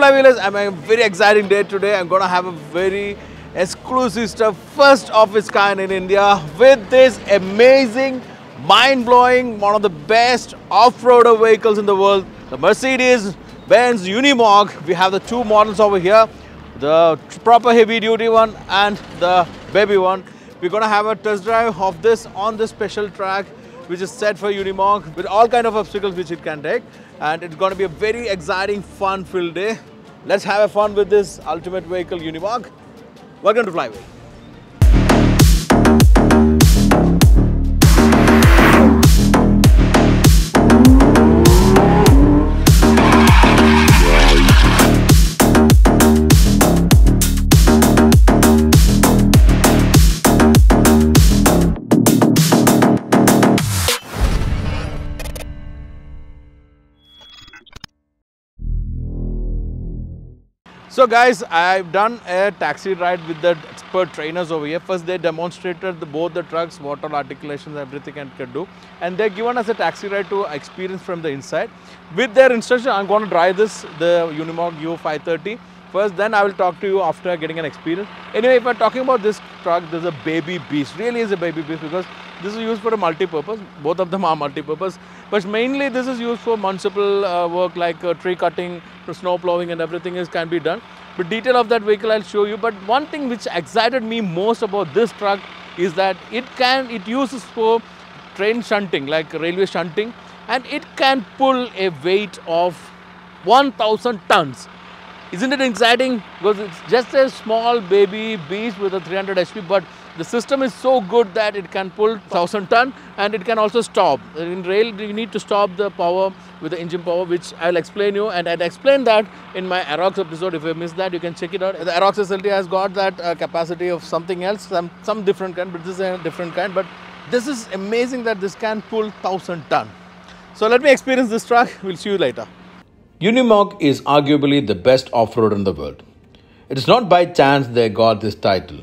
Flywheelers, I'm a very exciting day today. I'm going to have a very exclusive stuff, first of its kind in India, with this amazing, mind-blowing, one of the best off-roader vehicles in the world, the Mercedes-Benz Unimog. We have the two models over here, the proper heavy-duty one and the baby one. We're going to have a test drive of this on this special track, which is set for Unimog, with all kind of obstacles which it can take. And it's going to be a very exciting, fun-filled day. Let's have a fun with this ultimate vehicle, Unimog. Welcome to Flywheel. So guys, I've done a taxi ride with the expert trainers over here. First they demonstrated both the trucks, what all articulations, everything it can do. And they've given us a taxi ride to experience from the inside. With their instruction, I'm going to drive the Unimog U530. First, then I will talk to you after getting an experience. Anyway, if I'm talking about this truck, there's a baby beast. Really is a baby beast because this is used for a multi-purpose. Both of them are multi-purpose. But mainly this is used for municipal work like tree cutting, snow plowing and everything can be done. But detail of that vehicle I'll show you. But one thing which excited me most about this truck is that it uses for train shunting, like railway shunting. And it can pull a weight of 1,000 tons. Isn't it exciting? Because it's just a small baby beast with a 300 HP, but the system is so good that it can pull 1,000 ton and it can also stop. In rail, you need to stop the power with the engine power, which I'll explain you. And I'd explain that in my Aerox episode. If you missed that, you can check it out. The Aerox facility has got that capacity of something else, some different kind, but this is a different kind. But this is amazing that this can pull 1,000 ton. So let me experience this truck. We'll see you later. Unimog is arguably the best off-road in the world. It is not by chance they got this title.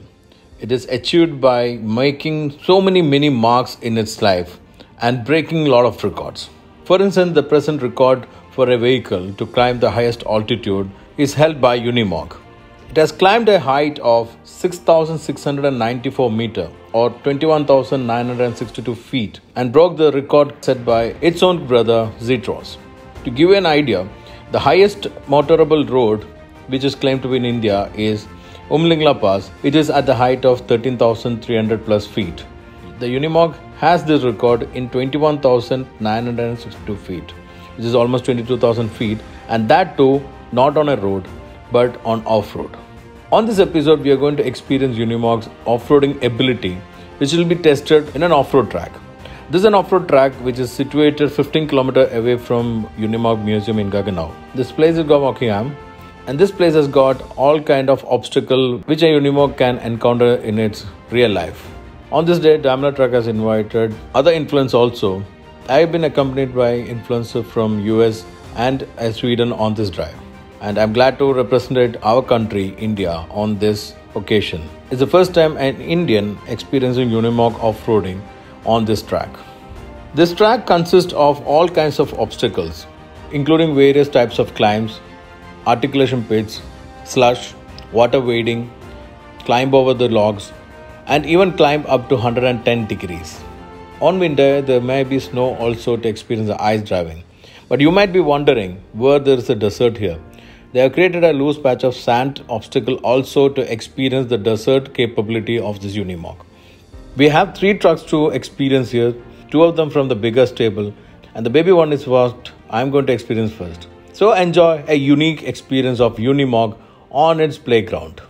It is achieved by making so many mini marks in its life and breaking a lot of records. For instance, the present record for a vehicle to climb the highest altitude is held by Unimog. It has climbed a height of 6,694 meters or 21,962 feet and broke the record set by its own brother Zetros. To give you an idea, the highest motorable road which is claimed to be in India is Umlingla Pass. It is at the height of 13,300 plus feet. The Unimog has this record in 21,962 feet, which is almost 22,000 feet, and that too not on a road but on off-road. On this episode, we are going to experience Unimog's off-roading ability, which will be tested in an off-road track. This is an off-road track which is situated 15 km away from Unimog Museum in Gaggenau. This place is Gomokiam, and this place has got all kind of obstacles which a Unimog can encounter in its real life. On this day, Daimler Truck has invited other influencers also. I have been accompanied by influencers from US and Sweden on this drive. And I'm glad to represent our country, India, on this occasion. It's the first time an Indian experiencing Unimog off-roading on this track. This track consists of all kinds of obstacles, including various types of climbs, articulation pits, slush, water wading, climb over the logs, and even climb up to 110 degrees. On winter, there may be snow also to experience the ice driving. But you might be wondering where there is a desert here. They have created a loose patch of sand obstacle also to experience the desert capability of this Unimog. We have 3 trucks to experience here, 2 of them from the bigger stable, and the baby one is what I'm going to experience first. So enjoy a unique experience of Unimog on its playground.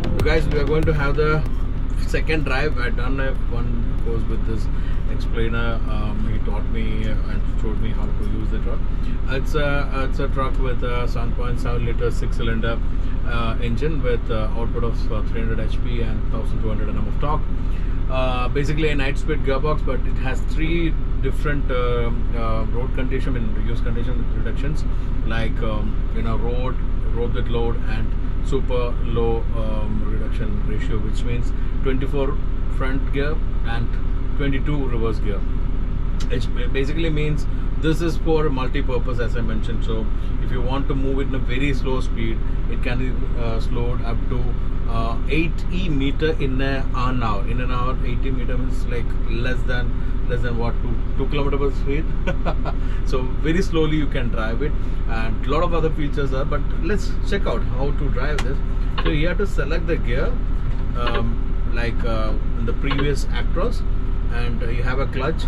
So guys, we are going to have the second drive. I've done one course with this explainer. He taught me and showed me how to use the truck. It's a truck with a 7.7 liter 6-cylinder engine with output of 300 HP and 1200 Nm of torque. Basically a 9-speed gearbox, but it has 3 different road condition and use condition reductions, like road, road with load and super low reduction ratio, which means 24 front gear and 22 reverse gear. It basically means this is for multi-purpose, as I mentioned. So if you want to move it in a very slow speed, it can be slowed up to 80 meter in an hour. In an hour, 80 meter means like less than what, 2 kilometer per speed. So very slowly you can drive it, and a lot of other features are. But let's check out how to drive this. So you have to select the gear like in the previous Actros, and you have a clutch.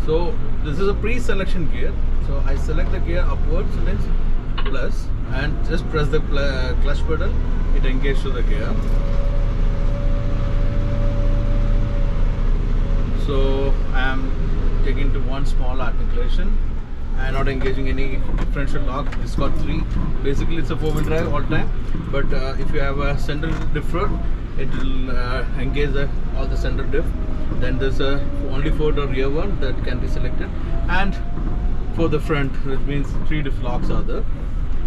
So this is a pre-selection gear. So I select the gear upwards, means plus, and just press the clutch pedal. It engages to the gear. So I am taking to one small articulation. I am not engaging any differential lock. It's got 3. Basically, it's a 4-wheel drive all time. But if you have a center differ, it will engage all the center diff. Then there's only for the rear one that can be selected, and for the front, which means 3 diff locks are there.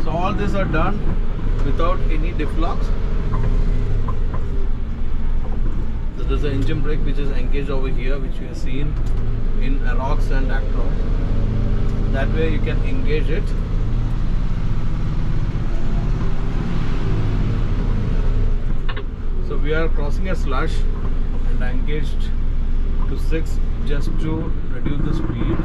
So all these are done without any diff locks. So there's an engine brake which is engaged over here, which we have seen in Arocs and Actros. That way you can engage it. So we are crossing a slush and engaged to 6 just to reduce the speed.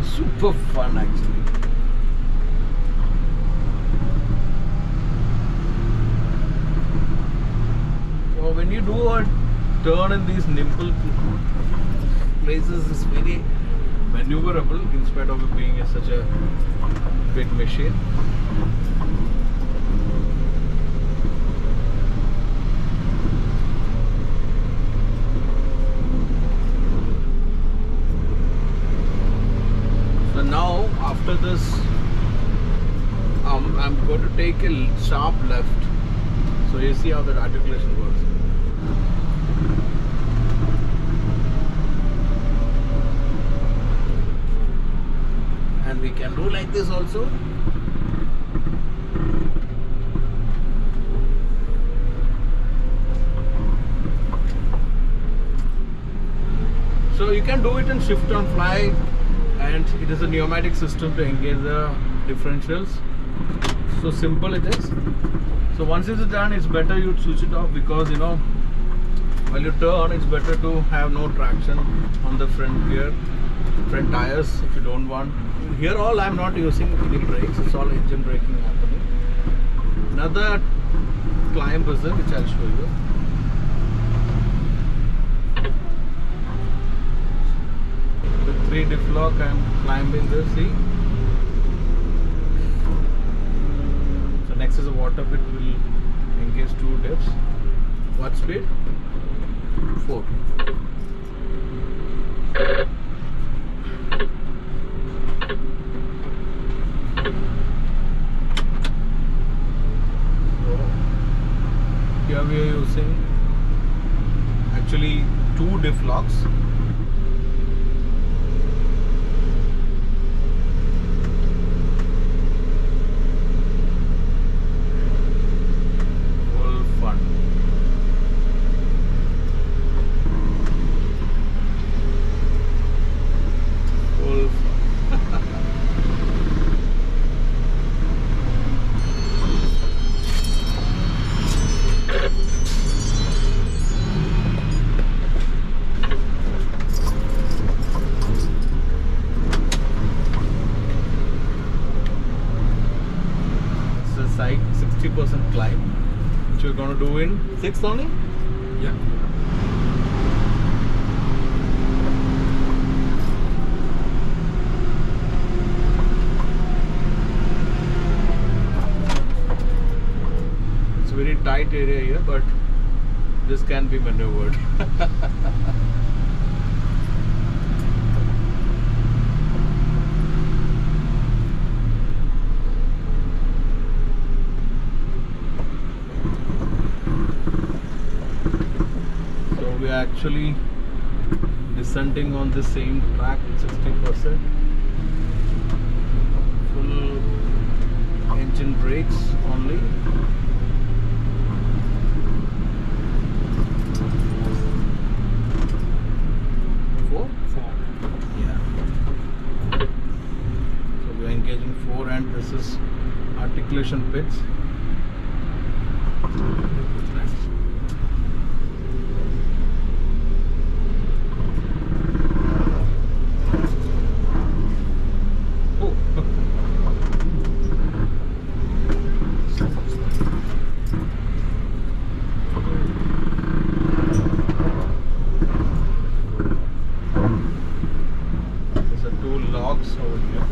Super fun actually. When you do a turn in these nimble places, it's very maneuverable in spite of it being such a big machine. So now after this, I'm going to take a sharp left. So you see how that articulation works. And we can do like this also. So you can do it in shift on fly, and it is a pneumatic system to engage the differentials. So simple it is. So once it is done, it's better you switch it off, because while you turn, it's better to have no traction on the front gear, front tires, if you don't want. Here all I'm not using any brakes, it's all engine braking happening. Another climb is there, which I'll show you. With 3 diff lock, I'm climbing this, see? So next is a water pit, will engage 2 dips. What speed? 4. Here we are using actually 2 diff locks. Full fun. Full fun. Side 60% climb, which we're going to do in 6 only? Yeah. It's a very tight area here, but this can be maneuvered. So we are actually descending on the same track with 60%. Full engine brakes only. Four? Yeah. So we are engaging 4 and this is articulation pits. Logs over here.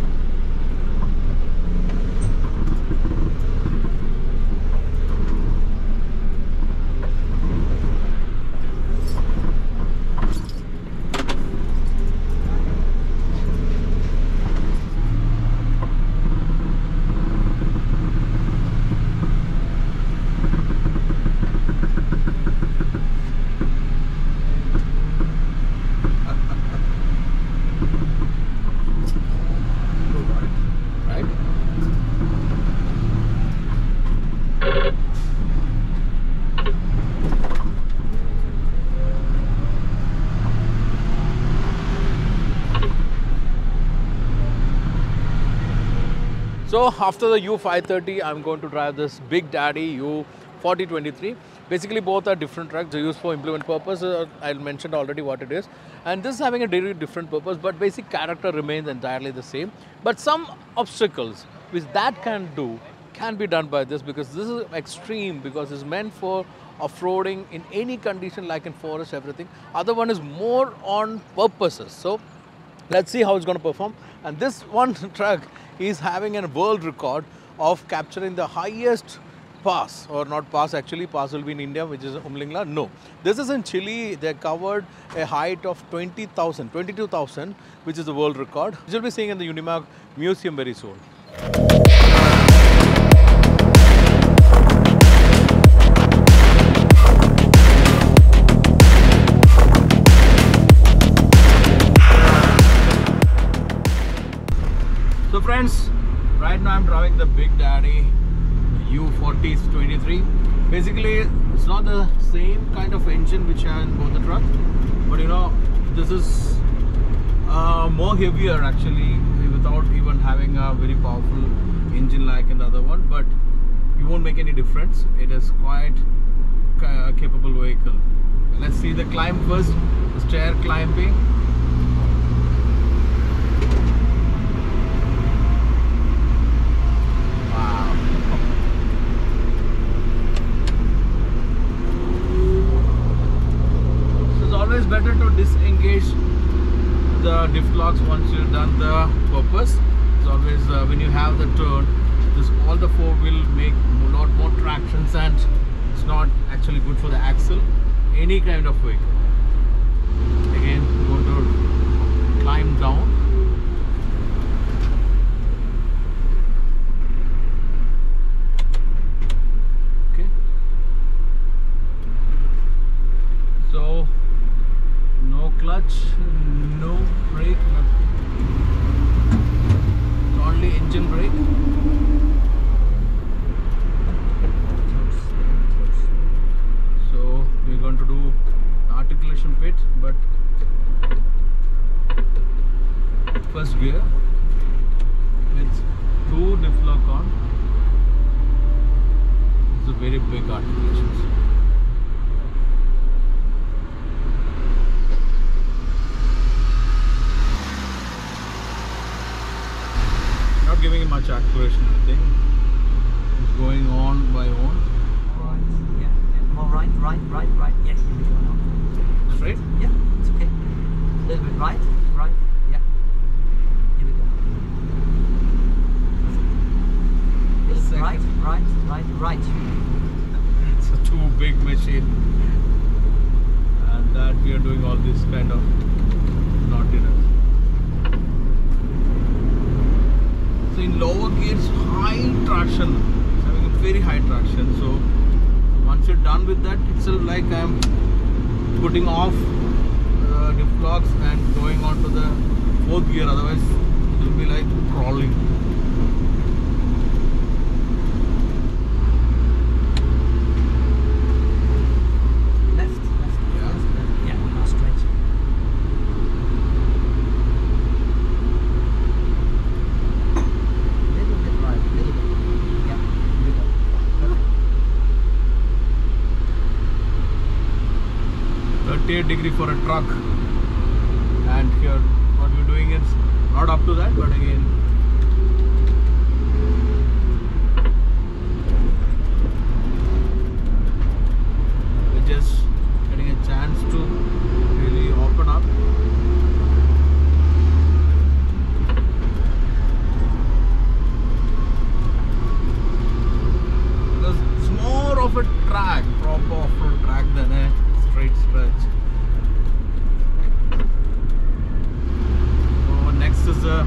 So after the U530, I'm going to drive this Big Daddy U4023. Basically, both are different trucks. They're used for implement purpose. I mentioned already what it is. And this is having a very different purpose, but basic character remains entirely the same. But some obstacles which that can do can be done by this, because this is extreme, because it's meant for off-roading in any condition, like in forest, everything. Other one is more on purposes. So let's see how it's going to perform. And this one truck is having a world record of capturing the highest pass, or not pass, actually pass will be in India, which is Umlingla. No, this is in Chile. They covered a height of 22,000, which is the world record, which you'll be seeing in the Unimog museum very soon. So friends, right now I'm driving the Big Daddy U4023. Basically, it's not the same kind of engine which I have in both the trucks, but you know, this is more heavier actually, without even having a very powerful engine like in the other one, but you won't make any difference. It is quite a capable vehicle. Let's see the climb first, the stair climbing. Always better to disengage the diff locks once you've done the purpose. It's always when you have the turn, all the four will make a lot more tractions, and it's not actually good for the axle, any kind of vehicle. Again, going to climb down. Okay. So no clutch, no brake, nothing. It's only engine brake. So we're going to do articulation pit, but first gear with 2 diff lock on. It's a very big articulations. Not giving it much acceleration, I think. It's going on by own. Right, yeah. More right. Yeah, here we go now. Straight? Yeah, it's okay. A little bit right, yeah. Here we go. A little bit right. It's a too big machine. putting off diff locks and going on to the 4th gear, otherwise it will be like crawling. Left. Yeah, now straight. Little bit right, little bit. Yeah, you go. Perfect. 38° for a truck, and here what we're doing is not up to that, but again we're just getting a chance to really open up. Because it's more of a track, proper off-road track than a straight stretch. So next is the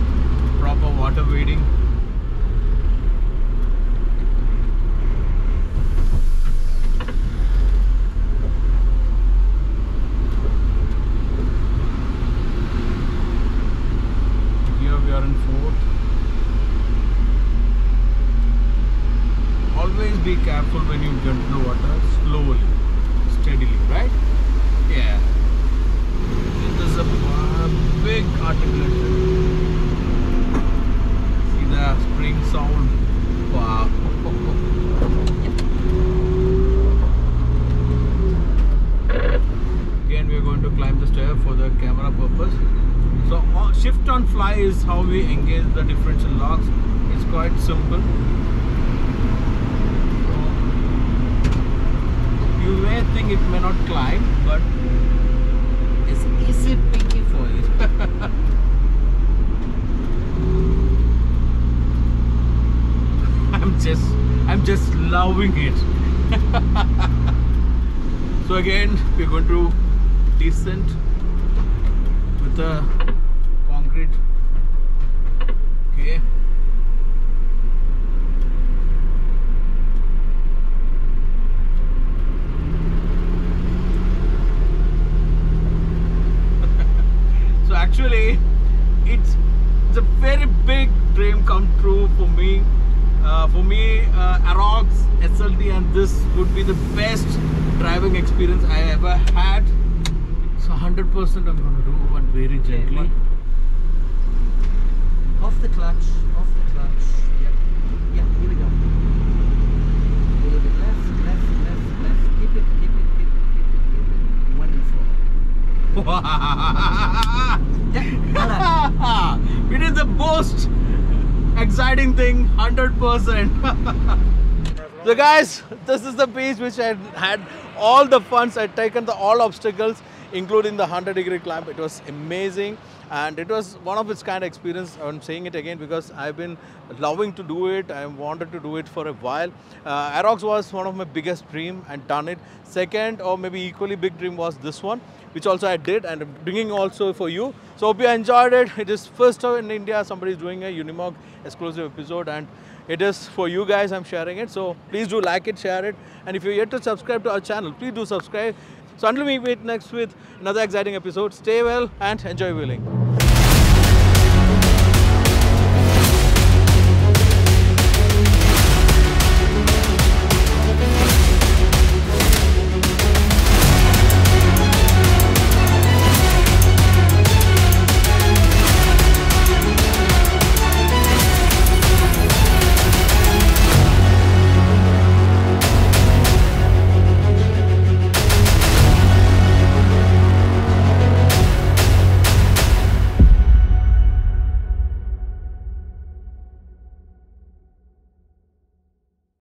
proper water wading. Here we are in 4th. Always be careful when you get into the water, slowly, steadily, right? Yeah. This is a big articulation. See the spring sound. Wow. Again, we are going to climb the stair for the camera purpose. So shift on fly is how we engage the differential locks. It's quite simple. You may think it may not climb, but it's easy picky for it. I'm just loving it. So again, we're going to descend with the concrete. Okay. So actually, it's a very big dream come true for me. Arox, SLD, and this would be the best driving experience I ever had. So 100% I'm going to do, but very gently. Okay, off the clutch, off the clutch. Yep. Yeah, here we go. A little bit left. Keep it. One and four. Yeah, We did the most exciting thing, 100%. So guys, this is the beach which I had all the fun. I'd taken all obstacles, including the 100-degree climb. It was amazing, and it was one of its kind of experience. I'm saying it again because I've been loving to do it. I wanted to do it for a while. Arox was one of my biggest dream and done it. Second, or maybe equally big dream, was this one, which also I did, and I'm bringing also for you. So hope you enjoyed it. It is first time in India somebody is doing a Unimog exclusive episode, and it is for you guys. I'm sharing it. So please do like it, share it, and if you're yet to subscribe to our channel, please do subscribe. So until we meet next with another exciting episode, stay well and enjoy wheeling.